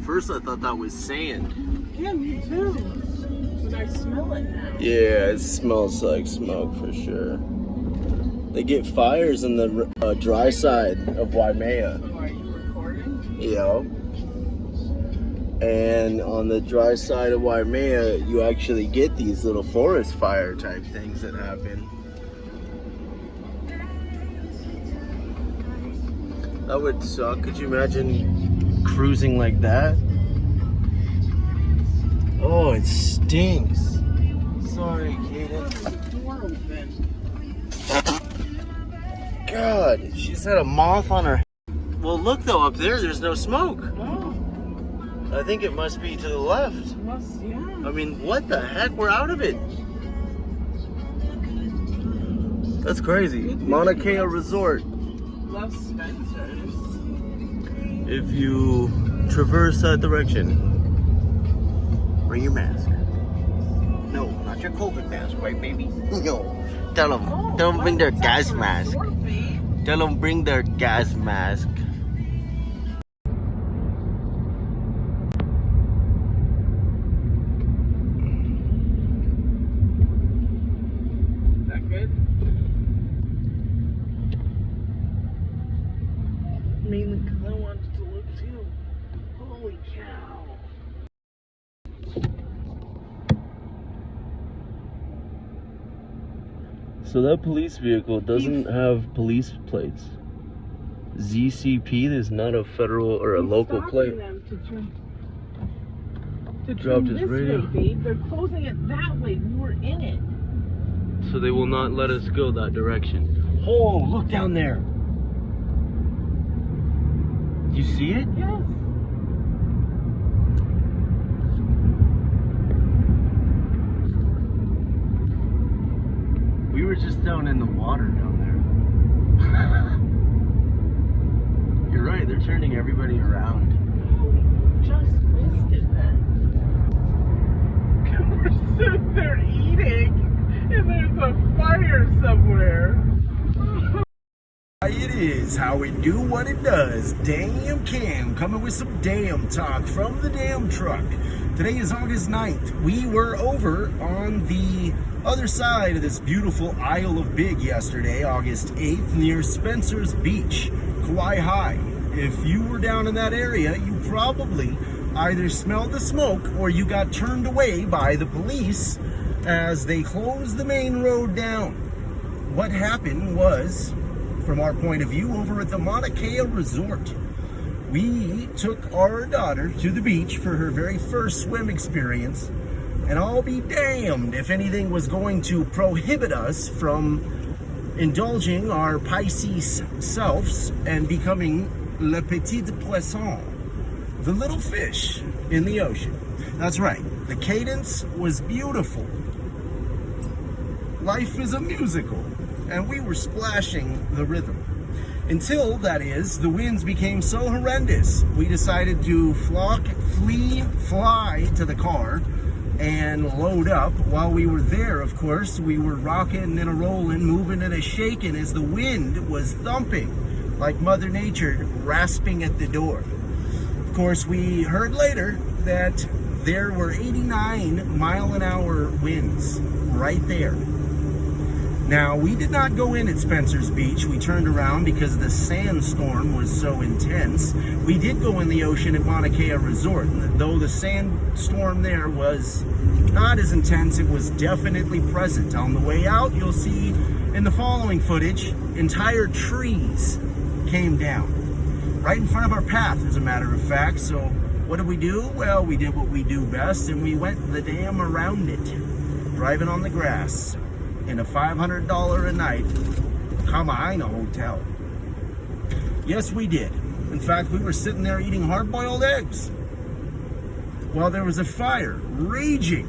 first I thought that was sand. Yeah, me too. But I smell it now. Yeah, it smells like smoke for sure. They get fires in the dry side of Waimea. Oh, are you recording? Yeah. And on the dry side of Waimea, you actually get these little forest fire type things that happen. That would suck. Could you imagine cruising like that? Oh, it stinks. Sorry, Kaden. Door open. God, she's had a moth on her. Well, look though, up there's no smoke. Oh, I think it must be to the left. yeah. I mean, what the heck? We're out of it. That's crazy. Mauna Kea Resort. Love Spencer's. If you traverse that direction, bring your mask. No, not your COVID mask, right, baby? No. Tell them. Oh, Tell them bring their that's gas our mask. resort, babe. Tell them bring their gas mask. Is that good? Mainly because I wanted to look too. Holy cow. So that police vehicle doesn't have police plates. ZCP is not a federal or a He's local stopping plate. them to Dropped turn his this radio. way, babe. They're closing it that way. We were in it. So they will not let us go that direction. Oh, look down there. You see it? Yes. We were just down in the water down there. You're right, they're turning everybody around. We just missed it then. We're sitting there eating, and there's a fire somewhere. It is how it do what it does. Damn Cam coming with some damn talk from the damn truck. Today is August 9th. We were over on the other side of this beautiful Isle of Big yesterday, August 8th, near Spencer's Beach, Kauai High. If you were down in that area, you probably either smelled the smoke or you got turned away by the police as they closed the main road down. What happened was, from our point of view, over at the Mauna Kea Resort, we took our daughter to the beach for her very first swim experience, and I'll be damned if anything was going to prohibit us from indulging our Pisces selves and becoming le petit poisson, the little fish in the ocean. That's right, the cadence was beautiful. Life is a musical, and we were splashing the rhythm. Until, that is, the winds became so horrendous, we decided to fly to the car and load up. While we were there, of course, we were rocking and a-rolling, moving and a-shaking as the wind was thumping like Mother Nature rasping at the door. Of course, we heard later that there were 89-mile-an-hour winds right there. Now, we did not go in at Spencer's Beach. We turned around because the sandstorm was so intense. We did go in the ocean at Mauna Kea Resort, though the sandstorm there was not as intense. It was definitely present. On the way out, you'll see in the following footage, entire trees came down right in front of our path, as a matter of fact. So what did we do? Well, we did what we do best, and we went the damn around it, driving on the grass in a $500 a night Kamaina hotel. Yes, we did. In fact, we were sitting there eating hard-boiled eggs while there was a fire raging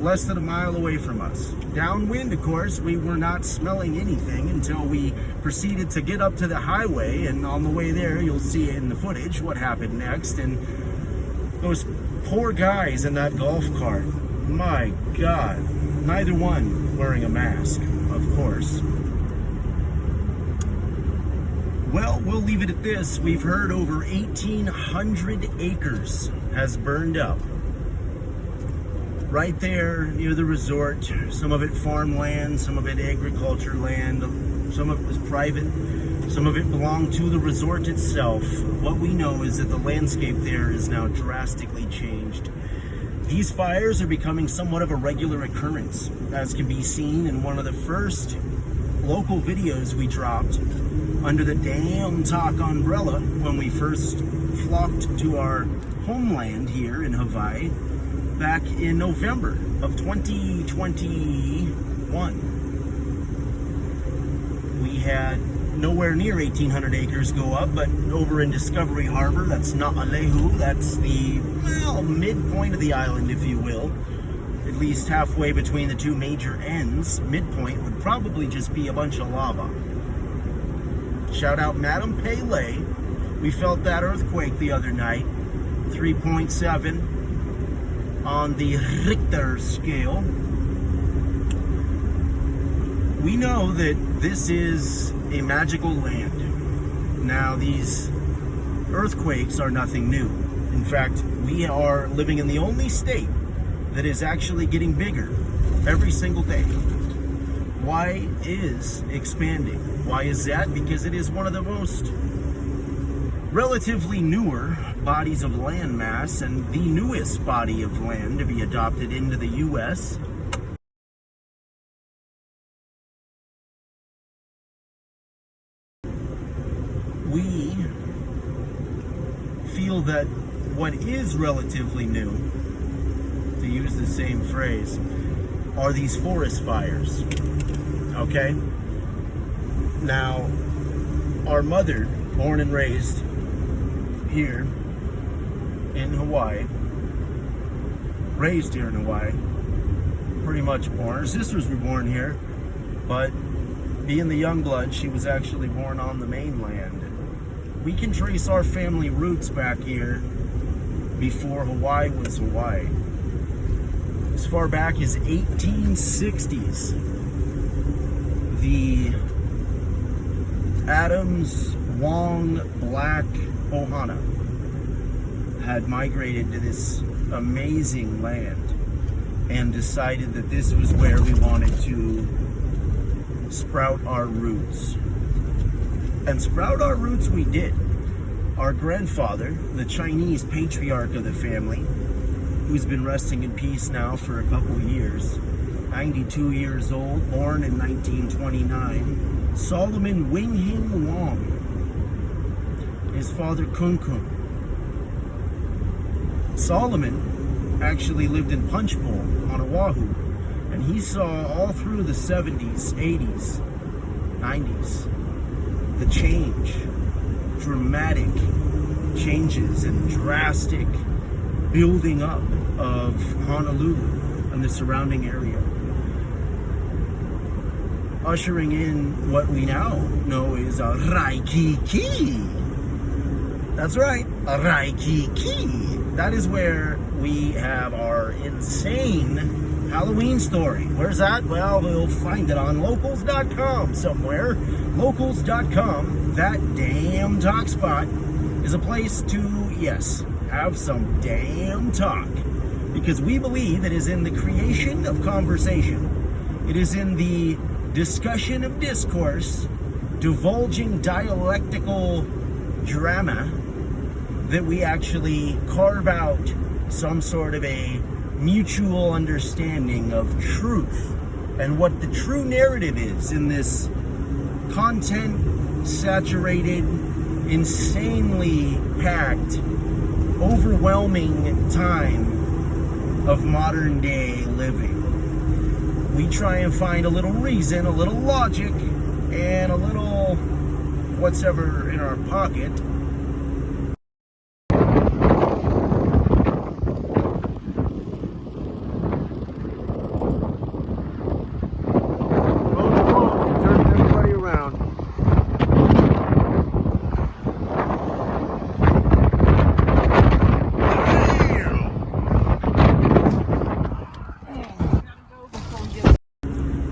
less than a mile away from us. Downwind, of course, we were not smelling anything until we proceeded to get up to the highway, and on the way there, you'll see in the footage what happened next. And those poor guys in that golf cart, my God, neither one wearing a mask, of course. Well, Well, we'll leave it at this. We've heard over 1,800 acres has burned up. Right there near the resort, some of it farmland, some of it agriculture land, some of it was private, some of it belonged to the resort itself. What we know is that the landscape there is now drastically changed. These fires are becoming somewhat of a regular occurrence, as can be seen in one of the first local videos we dropped under the Damn Talk umbrella when we first flocked to our homeland here in Hawaii back in November of 2021. We had nowhere near 1,800 acres go up, but over in Discovery Harbor, that's Na'alehu, that's the, well, midpoint of the island, if you will. At least halfway between the two major ends, midpoint would probably just be a bunch of lava. Shout out Madam Pele. We felt that earthquake the other night, 3.7 on the Richter scale. We know that this is a magical land. Now, these earthquakes are nothing new. In fact, we are living in the only state that is actually getting bigger every single day. Why is expanding? Why is that? Because it is one of the most relatively newer bodies of land mass and the newest body of land to be adopted into the U.S. We feel that what is relatively new, to use the same phrase, are these forest fires. Okay? Now, our mother, born and raised here in Hawaii, raised here in Hawaii, pretty much born. Her sisters were born here, but being the young blood, she was actually born on the mainland. We can trace our family roots back here before Hawaii was Hawaii. As far back as 1860s, the Adams Wong Black Ohana had migrated to this amazing land and decided that this was where we wanted to sprout our roots. And sprout our roots we did. Our grandfather, the Chinese patriarch of the family, who's been resting in peace now for a couple of years, 92 years old, born in 1929, Solomon Winghing Wong. His father, Kun Kun. Solomon actually lived in Punch Bowl on Oahu, and he saw all through the 70s, 80s, 90s, the change, dramatic changes and drastic building up of Honolulu and the surrounding area, ushering in what we now know is a Raikiki. That's right, a Raikiki. That is where we have our insane Halloween story. Where's that? Well, we'll find it on locals.com somewhere. Locals.com, that damn talk spot, is a place to, yes, have some damn talk. Because we believe it is in the creation of conversation. It is in the discussion of discourse, divulging dialectical drama, that we actually carve out some sort of a mutual understanding of truth and what the true narrative is in this content-saturated, insanely packed, overwhelming time of modern day living. We try and find a little reason, a little logic, and a little whatever in our pocket.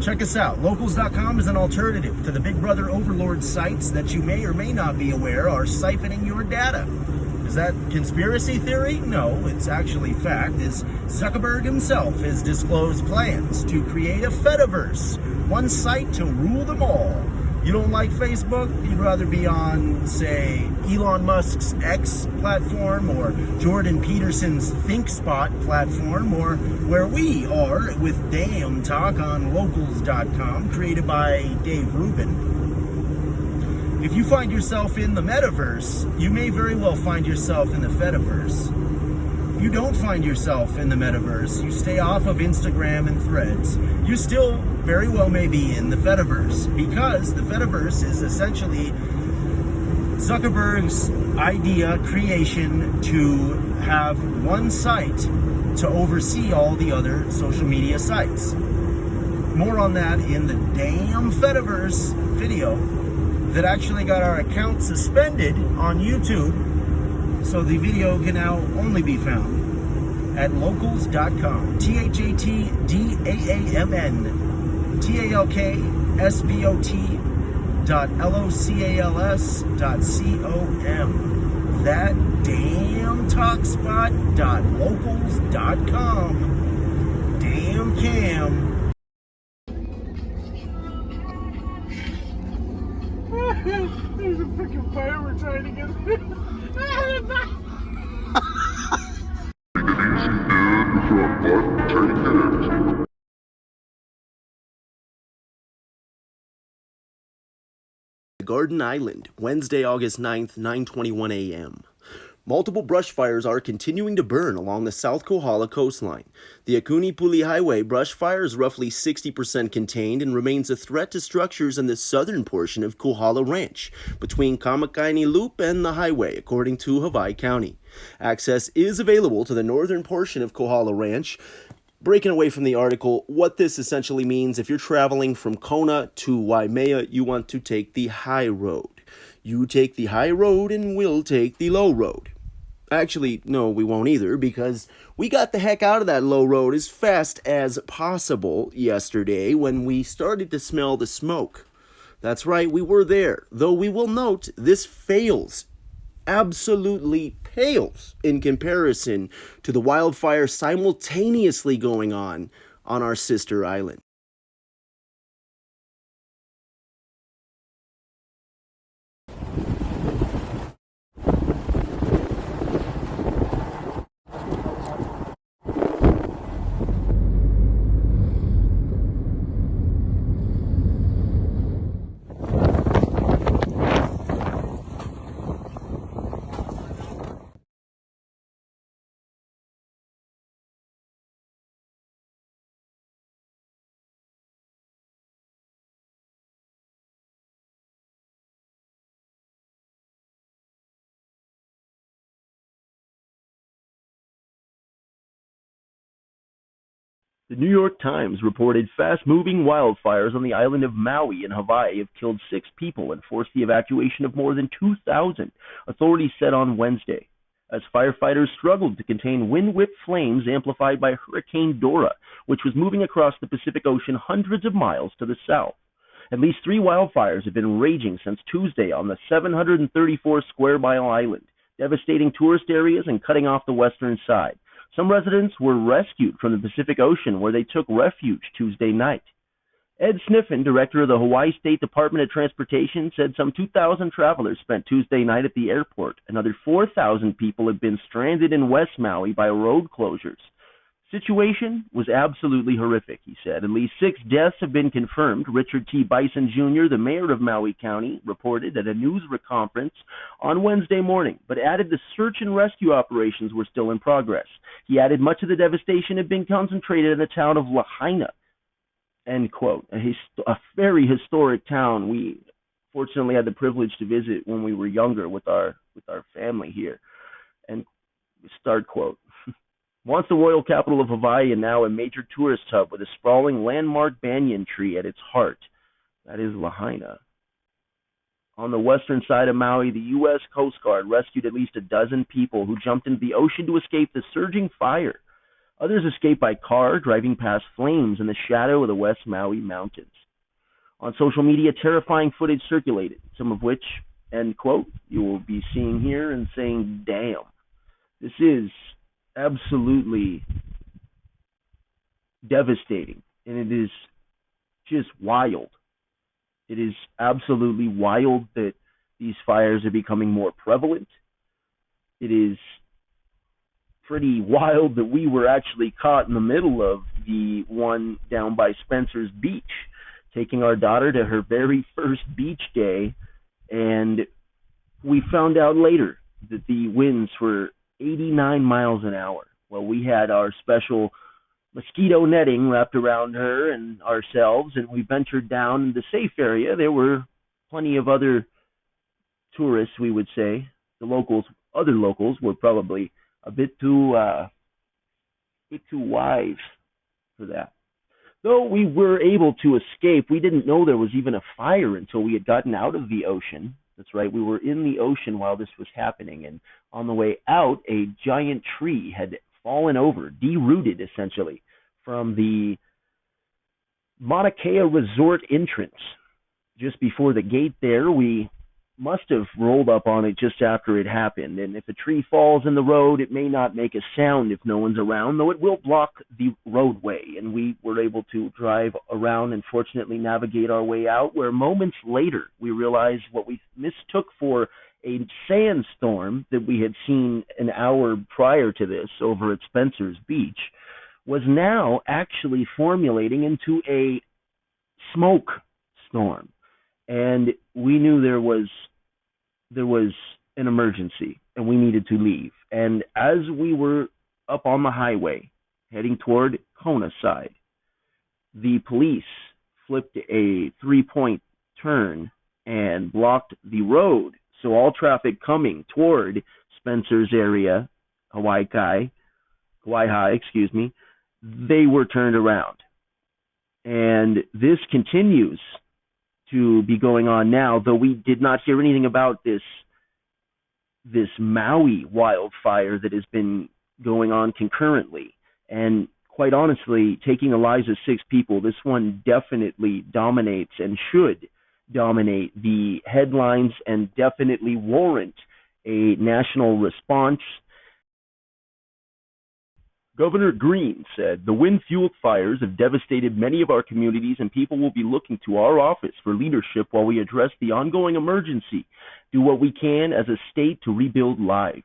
Check us out. Locals.com is an alternative to the Big Brother overlord sites that you may or may not be aware are siphoning your data. Is that conspiracy theory? No, it's actually fact, as Zuckerberg himself has disclosed plans to create a Fediverse, one site to rule them all. You don't like Facebook? You'd rather be on, say, Elon Musk's X platform or Jordan Peterson's ThinkSpot platform, or where we are with Damn Talk on Locals.com, created by Dave Rubin. If you find yourself in the metaverse, you may very well find yourself in the Fediverse. If you don't find yourself in the metaverse, you stay off of Instagram and Threads, you still very well may be in the Fediverse, because the Fediverse is essentially Zuckerberg's idea creation to have one site to oversee all the other social media sites. More on that in the Damn Fediverse video that actually got our account suspended on YouTube, so the video can now only be found at locals.com. THATDAAMN TALKSBOT.LOCALS.com. That damn talkspot.locals.com. Damn Cam. There's a freaking fire we're trying to get. Garden Island, Wednesday, August 9th, 9:21 a.m. Multiple brush fires are continuing to burn along the South Kohala coastline. The Akuni-Puli Highway brush fire is roughly 60% contained and remains a threat to structures in the southern portion of Kohala Ranch, between Kamakaini Loop and the highway, according to Hawaii County. Access is available to the northern portion of Kohala Ranch. Breaking away from the article, what this essentially means, if you're traveling from Kona to Waimea, you want to take the high road. You take the high road and we'll take the low road. Actually, no, we won't either, because we got the heck out of that low road as fast as possible yesterday when we started to smell the smoke. That's right, we were there, though we will note this absolutely pales in comparison to the wildfire simultaneously going on our sister island. The New York Times reported fast-moving wildfires on the island of Maui in Hawaii have killed 6 people and forced the evacuation of more than 2,000, authorities said on Wednesday, as firefighters struggled to contain wind-whipped flames amplified by Hurricane Dora, which was moving across the Pacific Ocean hundreds of miles to the south. At least 3 wildfires have been raging since Tuesday on the 734-square-mile island, devastating tourist areas and cutting off the western side. Some residents were rescued from the Pacific Ocean, where they took refuge Tuesday night. Ed Sniffen, director of the Hawaii State Department of Transportation, said some 2,000 travelers spent Tuesday night at the airport. Another 4,000 people have been stranded in West Maui by road closures. Situation was absolutely horrific, he said. At least 6 deaths have been confirmed. Richard T. Bison Jr., the mayor of Maui County, reported at a news conference on Wednesday morning, but added the search and rescue operations were still in progress. He added much of the devastation had been concentrated in the town of Lahaina, end quote, a very historic town we fortunately had the privilege to visit when we were younger with our family here, and start quote. Once the royal capital of Hawaii and now a major tourist hub with a sprawling landmark banyan tree at its heart. That is Lahaina. On the western side of Maui, the U.S. Coast Guard rescued at least a dozen people who jumped into the ocean to escape the surging fire. Others escaped by car, driving past flames in the shadow of the West Maui mountains. On social media, terrifying footage circulated, some of which, end quote, you will be seeing here and saying, damn, this is absolutely devastating, and it is just wild. It is absolutely wild that these fires are becoming more prevalent. It is pretty wild that we were actually caught in the middle of the one down by Spencer's Beach, taking our daughter to her very first beach day, and we found out later that the winds were 89 miles an hour. Well, we had our special mosquito netting wrapped around her and ourselves, and we ventured down in the safe area. There were plenty of other tourists, we would say. Other locals were probably a bit too wise for that. Though we were able to escape, we didn't know there was even a fire until we had gotten out of the ocean. That's right, we were in the ocean while this was happening, and on the way out, a giant tree had fallen over, derooted essentially, from the Mauna Kea Resort entrance. Just before the gate there, we must have rolled up on it just after it happened. And if a tree falls in the road, it may not make a sound if no one's around, though it will block the roadway. And we were able to drive around and fortunately navigate our way out, where moments later we realized what we mistook for a sandstorm that we had seen an hour prior to this over at Spencer's Beach was now actually formulating into a smoke storm. And we knew there was an emergency and we needed to leave. And as we were up on the highway heading toward Kona side, the police flipped a 3-point turn and blocked the road. So all traffic coming toward Spencer's area, Hawaii High, they were turned around. And this continues to be going on now, though we did not hear anything about this Maui wildfire that has been going on concurrently. And quite honestly, taking the lives of 6 people, this one definitely dominates and should dominate the headlines and definitely warrant a national response. Governor Green said, "The wind-fueled fires have devastated many of our communities, and people will be looking to our office for leadership while we address the ongoing emergency, do what we can as a state to rebuild lives.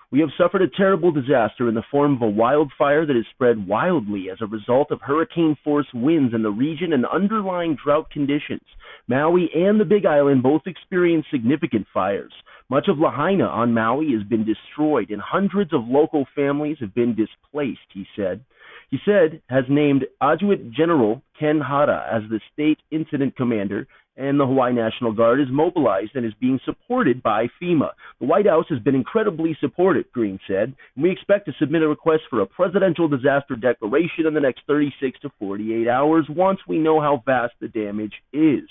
We have suffered a terrible disaster in the form of a wildfire that has spread wildly as a result of hurricane-force winds in the region and underlying drought conditions. Maui and the Big Island both experienced significant fires. Much of Lahaina on Maui has been destroyed, and hundreds of local families have been displaced," he said. He said, has named Adjutant General Ken Hara as the state incident commander, and the Hawaii National Guard is mobilized and is being supported by FEMA. "The White House has been incredibly supportive," Green said, "and we expect to submit a request for a presidential disaster declaration in the next 36 to 48 hours once we know how vast the damage is."